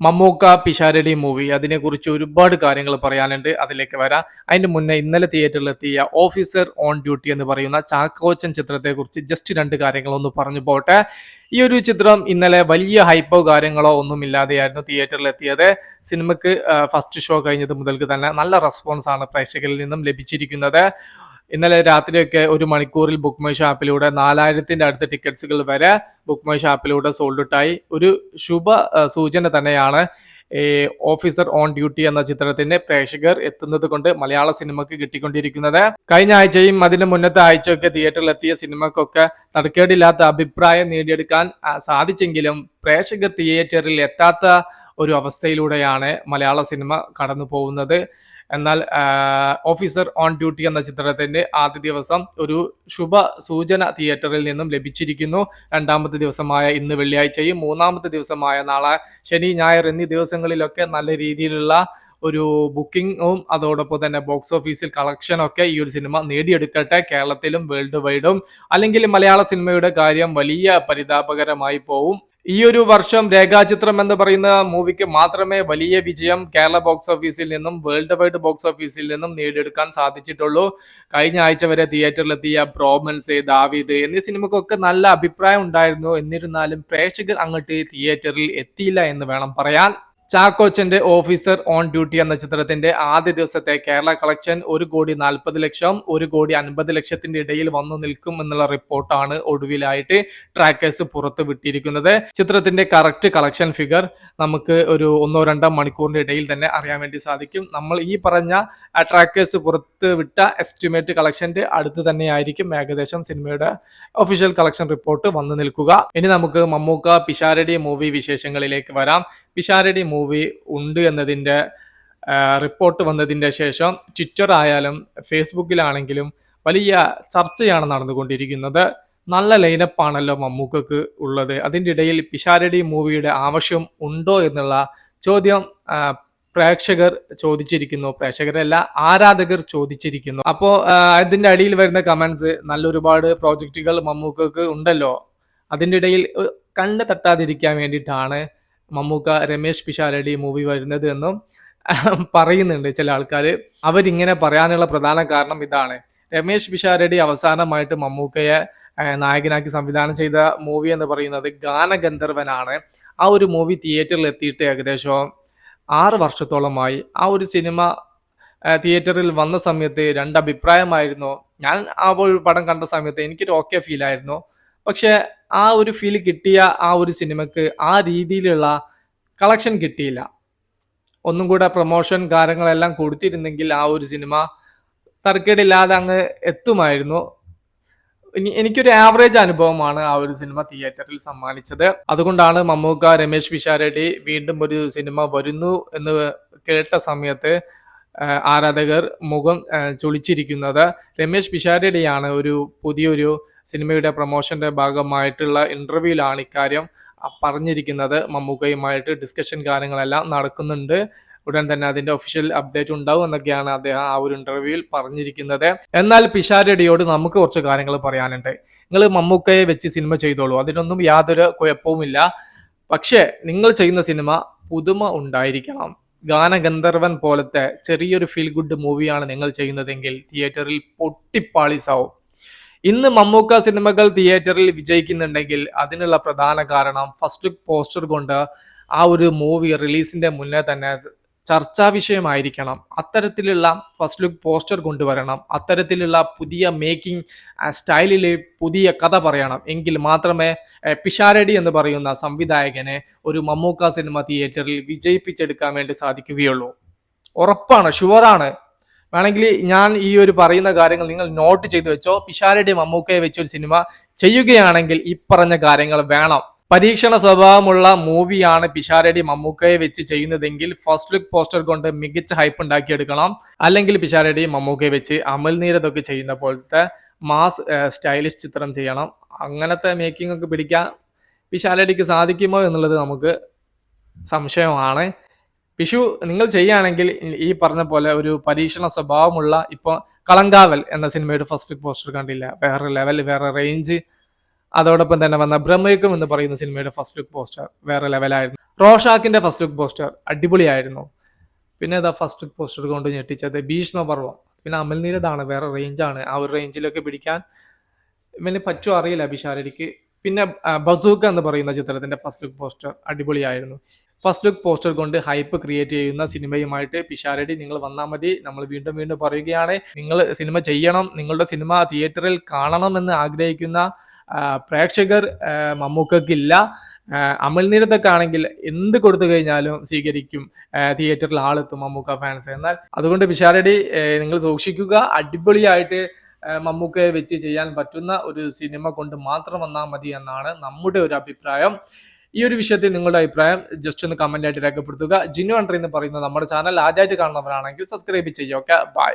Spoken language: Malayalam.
മമ്മൂക്ക പിഷാരടി മൂവി അതിനെക്കുറിച്ച് ഒരുപാട് കാര്യങ്ങൾ പറയാനുണ്ട്. അതിലേക്ക് വരാം. അതിന് മുന്നേ ഇന്നലെ തിയേറ്ററിലെത്തിയ ഓഫീസർ ഓൺ ഡ്യൂട്ടി എന്ന് പറയുന്ന ചാക്കോച്ചൻ ചിത്രത്തെക്കുറിച്ച് ജസ്റ്റ് 2 കാര്യങ്ങളൊന്ന് പറഞ്ഞു പോട്ടെ. ഈ ഒരു ചിത്രം ഇന്നലെ വലിയ ഹൈപ്പോ കാര്യങ്ങളോ ഒന്നുമില്ലാതെയായിരുന്നു തിയേറ്ററിലെത്തിയത്. സിനിമയ്ക്ക് ഫസ്റ്റ് ഷോ കഴിഞ്ഞത് മുതൽക്ക് തന്നെ നല്ല റെസ്പോൺസ് ആണ് പ്രേക്ഷകരിൽ നിന്നും ലഭിച്ചിരിക്കുന്നത്. ഇന്നലെ രാത്രിയൊക്കെ 1 മണിക്കൂറിൽ ബുക്ക് മൈ ഷോ ആപ്പിലൂടെ 4000ന്റെ അടുത്ത് ടിക്കറ്റ്സുകൾ വരെ ബുക്ക് മൈ ഷോ ആപ്പിലൂടെ സോൾഡ് ഔട്ട് ആയി. ഒരു ശുഭ സൂചന തന്നെയാണ് ഈ ഓഫീസർ ഓൺ ഡ്യൂട്ടി എന്ന ചിത്രത്തിന് പ്രേക്ഷകർ എത്തുന്നത് കൊണ്ട് മലയാള സിനിമയ്ക്ക് കിട്ടിക്കൊണ്ടിരിക്കുന്നത്. കഴിഞ്ഞ ആഴ്ചയും അതിന് മുന്നത്തെ ആഴ്ചയൊക്കെ തിയേറ്ററിലെത്തിയ സിനിമക്കൊക്കെ തരക്കേടില്ലാത്ത അഭിപ്രായം നേടിയെടുക്കാൻ സാധിച്ചെങ്കിലും പ്രേക്ഷകർ തിയേറ്ററിൽ എത്താത്ത ഒരു അവസ്ഥയിലൂടെയാണ് മലയാള സിനിമ കടന്നു പോകുന്നത്. എന്നാൽ ഓഫീസർ ഓൺ ഡ്യൂട്ടി എന്ന ചിത്രത്തിന്റെ ആദ്യ ദിവസം ഒരു ശുഭ സൂചന തിയേറ്ററിൽ നിന്നും ലഭിച്ചിരിക്കുന്നു. രണ്ടാമത്തെ ദിവസമായ ഇന്ന് വെള്ളിയാഴ്ചയും മൂന്നാമത്തെ ദിവസമായ നാളെ ശനി ഞായർ എന്നീ ദിവസങ്ങളിലൊക്കെ നല്ല രീതിയിലുള്ള ഒരു ബുക്കിങ്ങും അതോടൊപ്പം തന്നെ ബോക്സ് ഓഫീസിൽ കളക്ഷനൊക്കെ ഈ ഒരു സിനിമ നേടിയെടുക്കട്ടെ. കേരളത്തിലും വേൾഡ് വൈഡും. അല്ലെങ്കിൽ മലയാള സിനിമയുടെ കാര്യം വലിയ പരിതാപകരമായി പോവും. ഈ ഒരു വർഷം രേഖാചിത്രം എന്ന് പറയുന്ന മൂവിക്ക് മാത്രമേ വലിയ വിജയം കേരള ബോക്സ് ഓഫീസിൽ നിന്നും വേൾഡ് വൈഡ് ബോക്സ് ഓഫീസിൽ നിന്നും നേടിയെടുക്കാൻ സാധിച്ചിട്ടുള്ളൂ. കഴിഞ്ഞ ആഴ്ച വരെ തിയേറ്ററിലെത്തിയ ബ്രോമൻസ്, ദാവീദ് എന്നീ സിനിമക്കൊക്കെ നല്ല അഭിപ്രായം ഉണ്ടായിരുന്നു. എന്നിരുന്നാലും പ്രേക്ഷകർ അങ്ങോട്ട് തിയേറ്ററിൽ എത്തിയില്ല എന്ന് വേണം പറയാൻ. ചാക്കോച്ചന്റെ ഓഫീസർ ഓൺ ഡ്യൂട്ടി എന്ന ചിത്രത്തിന്റെ ആദ്യ ദിവസത്തെ കേരള കളക്ഷൻ 1,40,00,000 1,50,00,000 ഇടയിൽ വന്നു നിൽക്കും എന്നുള്ള റിപ്പോർട്ടാണ് ഒടുവിലായിട്ട് ട്രാക്കേഴ്സ് പുറത്തു വിട്ടിരിക്കുന്നത്. ചിത്രത്തിന്റെ കറക്റ്റ് കളക്ഷൻ ഫിഗർ നമുക്ക് ഒരു 1-2 മണിക്കൂറിന്റെ ഇടയിൽ തന്നെ അറിയാൻ വേണ്ടി സാധിക്കും. നമ്മൾ ഈ പറഞ്ഞ ട്രാക്കേഴ്സ് പുറത്ത് വിട്ട എസ്റ്റിമേറ്റ് കളക്ഷന്റെ അടുത്ത് തന്നെയായിരിക്കും ഏകദേശം സിനിമയുടെ ഒഫീഷ്യൽ കളക്ഷൻ റിപ്പോർട്ട് വന്നു നിൽക്കുക. ഇനി നമുക്ക് മമ്മൂക്ക പിഷാരടി മൂവി വിശേഷങ്ങളിലേക്ക് വരാം. പിഷാരടി മൂവി ഉണ്ട് എന്നതിൻ്റെ റിപ്പോർട്ട് വന്നതിൻ്റെ ശേഷം ട്വിറ്റർ ആയാലും ഫേസ്ബുക്കിലാണെങ്കിലും വലിയ ചർച്ചയാണ് നടന്നുകൊണ്ടിരിക്കുന്നത്. നല്ല ലൈനപ്പാണല്ലോ മമ്മൂക്കക്ക് ഉള്ളത്. അതിൻ്റെ ഇടയിൽ പിഷാരടി മൂവിയുടെ ആവശ്യം ഉണ്ടോ എന്നുള്ള ചോദ്യം പ്രേക്ഷകർ ചോദിച്ചിരിക്കുന്നു. പ്രേക്ഷകരല്ല, ആരാധകർ ചോദിച്ചിരിക്കുന്നു. അപ്പോൾ അതിൻ്റെ അടിയിൽ വരുന്ന കമൻസ് നല്ലൊരുപാട് പ്രോജക്റ്റുകൾ മമ്മൂക്കക്ക് ഉണ്ടല്ലോ, അതിൻ്റെ ഇടയിൽ കണ്ണ് തട്ടാതിരിക്കാൻ വേണ്ടിയിട്ടാണ് മമ്മൂക്ക രമേശ് പിഷാരടി മൂവി വരുന്നത് എന്നും പറയുന്നുണ്ട് ചില ആൾക്കാർ. അവരിങ്ങനെ പറയാനുള്ള പ്രധാന കാരണം ഇതാണ്. രമേശ് പിഷാരടി അവസാനമായിട്ട് മമ്മൂക്കയെ നായകനാക്കി സംവിധാനം ചെയ്ത മൂവി എന്ന് പറയുന്നത് ഗാനഗന്ധർവനാണ്. ആ ഒരു മൂവി തിയേറ്ററിൽ എത്തിയിട്ട് ഏകദേശം 6 വർഷത്തോളമായി. ആ ഒരു സിനിമ തിയേറ്ററിൽ വന്ന സമയത്ത് 2 അഭിപ്രായമായിരുന്നു. ഞാൻ ആ ഒരു പടം കണ്ട സമയത്ത് എനിക്കൊരു ഓക്കെ ഫീലായിരുന്നു. പക്ഷെ ആ ഒരു ഫീൽ കിട്ടിയ ആ ഒരു സിനിമക്ക് ആ രീതിയിലുള്ള കളക്ഷൻ കിട്ടിയില്ല. ഒന്നും കൂടെ പ്രൊമോഷൻ കാര്യങ്ങളെല്ലാം കൊടുത്തിരുന്നെങ്കിൽ ആ ഒരു സിനിമ തരക്കേടില്ലാതെ അങ്ങ് എത്തുമായിരുന്നു. എനിക്കൊരു ആവറേജ് അനുഭവമാണ് ആ ഒരു സിനിമ തിയേറ്ററിൽ സമ്മാനിച്ചത്. അതുകൊണ്ടാണ് മമ്മൂക്ക രമേശ് പിഷാരടി വീണ്ടും ഒരു സിനിമ വരുന്നു എന്ന് കേട്ട സമയത്ത് ആരാധകർ മുഖം ചൊളിച്ചിരിക്കുന്നത്. രമേശ് പിഷാരടിയാണ് ഒരു പുതിയൊരു സിനിമയുടെ പ്രൊമോഷന്റെ ഭാഗമായിട്ടുള്ള ഇന്റർവ്യൂവിലാണ് ഇക്കാര്യം പറഞ്ഞിരിക്കുന്നത്. മമ്മൂക്കയുമായിട്ട് ഡിസ്കഷൻ കാര്യങ്ങളെല്ലാം നടക്കുന്നുണ്ട്. ഉടൻ തന്നെ അതിന്റെ ഒഫീഷ്യൽ അപ്ഡേറ്റ് ഉണ്ടാവും എന്നൊക്കെയാണ് അദ്ദേഹം ആ ഒരു ഇന്റർവ്യൂവിൽ പറഞ്ഞിരിക്കുന്നത്. എന്നാൽ പിഷാരടിയോട് നമുക്ക് കുറച്ച് കാര്യങ്ങൾ പറയാനുണ്ട്. നിങ്ങൾ മമ്മൂക്കയെ വെച്ച് സിനിമ ചെയ്തോളൂ, അതിനൊന്നും യാതൊരു കുഴപ്പവുമില്ല. പക്ഷേ നിങ്ങൾ ചെയ്യുന്ന സിനിമ പുതുമ ഉണ്ടായിരിക്കണം. ഗാനഗന്ധർവൻ പോലത്തെ ചെറിയൊരു ഫീൽ ഗുഡ് മൂവിയാണ് നിങ്ങൾ ചെയ്യുന്നതെങ്കിൽ തിയേറ്ററിൽ പൊട്ടിപ്പാളിസാവും. ഇന്ന് മമ്മൂക്ക സിനിമകൾ തിയേറ്ററിൽ വിജയിക്കുന്നുണ്ടെങ്കിൽ അതിനുള്ള പ്രധാന കാരണം ഫസ്റ്റ് ലുക്ക് പോസ്റ്റർ കൊണ്ട് ആ ഒരു മൂവി റിലീസിന്റെ മുന്നേ തന്നെ ചർച്ചാ വിഷയമായിരിക്കണം. അത്തരത്തിലുള്ള ഫസ്റ്റ് ലുക്ക് പോസ്റ്റർ കൊണ്ടുവരണം. അത്തരത്തിലുള്ള പുതിയ മേക്കിംഗ് സ്റ്റൈലിൽ പുതിയ കഥ പറയണം. എങ്കിൽ മാത്രമേ പിഷാരടി എന്ന് പറയുന്ന സംവിധായകനെ ഒരു മമ്മൂക്ക സിനിമ തിയേറ്ററിൽ വിജയിപ്പിച്ചെടുക്കാൻ വേണ്ടി സാധിക്കുകയുള്ളൂ. ഉറപ്പാണ്, ഷുവറാണ്. വേണമെങ്കിൽ ഞാൻ ഈ ഒരു പറയുന്ന കാര്യങ്ങൾ നിങ്ങൾ നോട്ട് ചെയ്ത് വെച്ചോ. പിഷാരടി മമ്മൂക്കയെ വെച്ചൊരു സിനിമ ചെയ്യുകയാണെങ്കിൽ ഈ പറഞ്ഞ കാര്യങ്ങൾ വേണം. പരീക്ഷണ സ്വഭാവമുള്ള മൂവിയാണ് പിഷാരടി മമ്മൂക്കയെ വെച്ച് ചെയ്യുന്നതെങ്കിൽ ഫസ്റ്റ് ലുക്ക് പോസ്റ്റർ കൊണ്ട് മികച്ച ഹൈപ്പ് ഉണ്ടാക്കിയെടുക്കണം. അല്ലെങ്കിൽ പിഷാരടി മമ്മൂക്കയെ വെച്ച് അമൽ നീരദൊക്കെ ചെയ്യുന്ന പോലത്തെ മാസ് സ്റ്റൈലിഷ് ചിത്രം ചെയ്യണം. അങ്ങനത്തെ മേക്കിംഗ് ഒക്കെ പിടിക്കാൻ പിഷാരടിക്ക് സാധിക്കുമോ എന്നുള്ളത് നമുക്ക് സംശയമാണ്. പിഷു നിങ്ങൾ ചെയ്യുകയാണെങ്കിൽ ഈ പറഞ്ഞ പോലെ ഒരു പരീക്ഷണ സ്വഭാവമുള്ള, ഇപ്പോൾ കളങ്കാവൽ എന്ന സിനിമയുടെ ഫസ്റ്റ് ലുക്ക് പോസ്റ്റർ കണ്ടില്ല, വേറെ ലെവൽ, വേറെ റേഞ്ച്. അതോടൊപ്പം തന്നെ വന്ന ബ്രഹ്മയുഗം എന്ന് പറയുന്ന സിനിമയുടെ ഫസ്റ്റ് ലുക്ക് പോസ്റ്റർ വേറെ ലെവലായിരുന്നു. റോഷാക്കിന്റെ ഫസ്റ്റ് ലുക്ക് പോസ്റ്റർ അടിപൊളിയായിരുന്നു. പിന്നെ ഇതാ ഫസ്റ്റ് ലുക്ക് പോസ്റ്റർ കൊണ്ട് ഞെട്ടിച്ചത് ഭീഷ്മപർവം. പിന്നെ അമൽനീരദാണ്, വേറെ റേഞ്ചാണ്. ആ ഒരു റേഞ്ചിലൊക്കെ പിടിക്കാൻ ഇവന് പറ്റുമോ അറിയില്ല പിഷാരടിക്ക്. പിന്നെ ബസൂക്ക എന്ന് പറയുന്ന ചിത്രത്തിന്റെ ഫസ്റ്റ് ലുക്ക് പോസ്റ്റർ അടിപൊളിയായിരുന്നു. ഫസ്റ്റ് ലുക്ക് പോസ്റ്റർ കൊണ്ട് ഹൈപ്പ് ക്രിയേറ്റ് ചെയ്യുന്ന സിനിമയുമായിട്ട് പിഷാരടി നിങ്ങൾ വന്നാൽ മതി. നമ്മൾ വീണ്ടും വീണ്ടും പറയുകയാണ്, നിങ്ങൾ സിനിമ ചെയ്യണം, നിങ്ങളുടെ സിനിമ തിയേറ്ററിൽ കാണണമെന്ന് ആഗ്രഹിക്കുന്ന പ്രേക്ഷകർ മമ്മൂക്കക്കില്ല. അമൽനീരദൊക്കെ ആണെങ്കിൽ എന്ത് കൊടുത്തു കഴിഞ്ഞാലും സ്വീകരിക്കും, തിയേറ്ററിൽ ആളെത്തും മമ്മൂക്ക ഫാൻസ്. എന്നാൽ അതുകൊണ്ട് പിഷാരടി നിങ്ങൾ സൂക്ഷിക്കുക. അടിപൊളിയായിട്ട് മമ്മൂക്കയെ വെച്ച് ചെയ്യാൻ പറ്റുന്ന ഒരു സിനിമ കൊണ്ട് മാത്രം വന്നാൽ മതി എന്നാണ് നമ്മുടെ ഒരു അഭിപ്രായം. ഈ ഒരു വിഷയത്തിൽ നിങ്ങളുടെ അഭിപ്രായം ജസ്റ്റ് ഒന്ന് കമന്റ് ആയിട്ട് രേഖപ്പെടുത്തുക. ജിനു അണ്ടർ എന്ന് പറയുന്ന നമ്മുടെ ചാനൽ ആദ്യമായിട്ട് കാണുന്നവരാണെങ്കിൽ സബ്സ്ക്രൈബ് ചെയ്യുക. Okay, by.